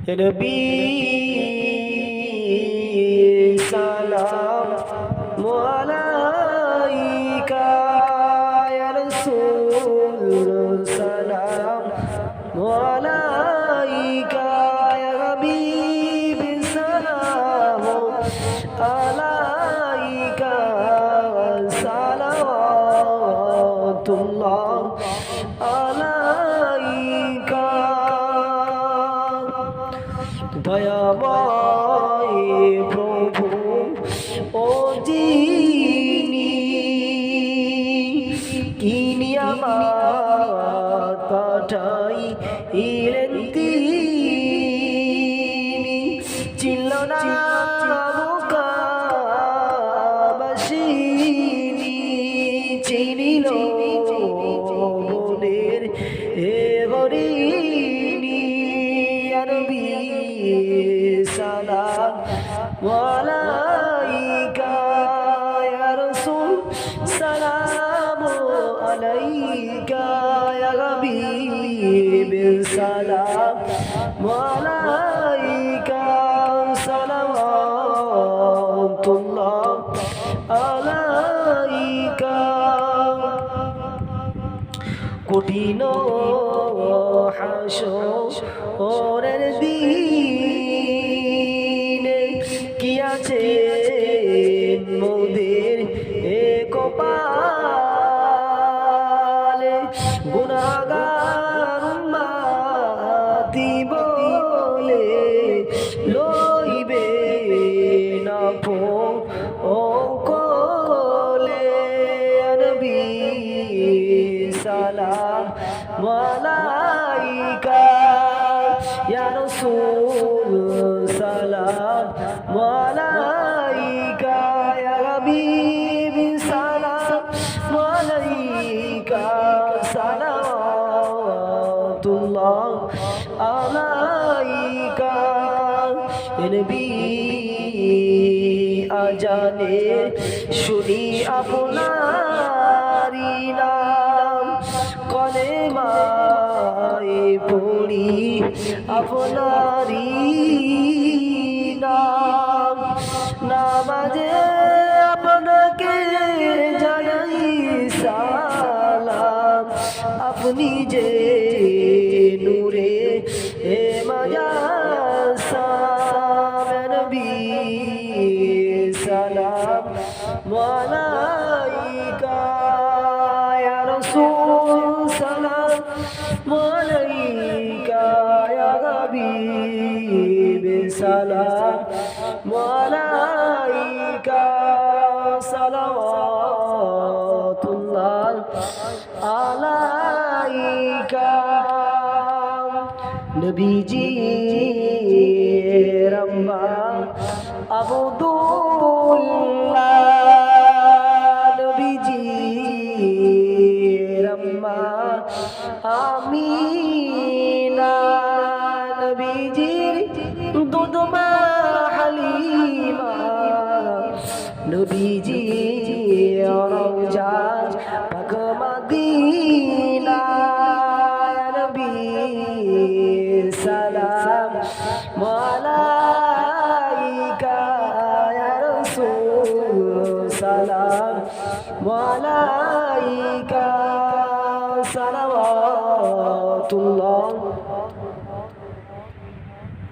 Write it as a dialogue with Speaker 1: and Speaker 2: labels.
Speaker 1: নবী সালাম আলাইকা ইয়া রাসূল সালাম আলাইকা ইয়া হাবিব সালাম আলাইকা সালাওয়াতুল্লাহ আলাইকা দয়াময় প্রভু ও যিনি ইনি আমার পাঠাইলেন তিনি চিনল না মুকাবাসিনী চিনিল বনের হে হরিণী নবী সালাম আলাইকা ইয়া রাসূল সালাম আলাইকা ইয়া হাবিব সালাম আলাইকা সালাওয়াতুল্লাহ আলাইকা কঠিন হাসরের দিনে কি আছে মোদের এ কপালে গুনাহগার উম্মতি বলে লইবে না ও কোলে নবী সালাম আলাইকা ইয়া রাসূল সালাম আলাইকা ইয়া হাবিব সালাম আলাইকা সালাওয়াতুল্লাহ আলাইকা নবী আজানে শুনি আপনারি নাম কলেমায় পড়ি আপনারি নাম নামাজে আপনাকে জানাই সালাম আপনি যে নূরে হে মাজাসাম নবী সালাম আলাইকা ইয়া রাসূল সালাম আলাইকা ইয়া হাবিব সালাম আলাইকা সালাওয়াতুল্লাহ আলাইকা নবীজি রম্মা আবদুল্লাহ নবীজি রম্মা আমিনা নবীজির দুধ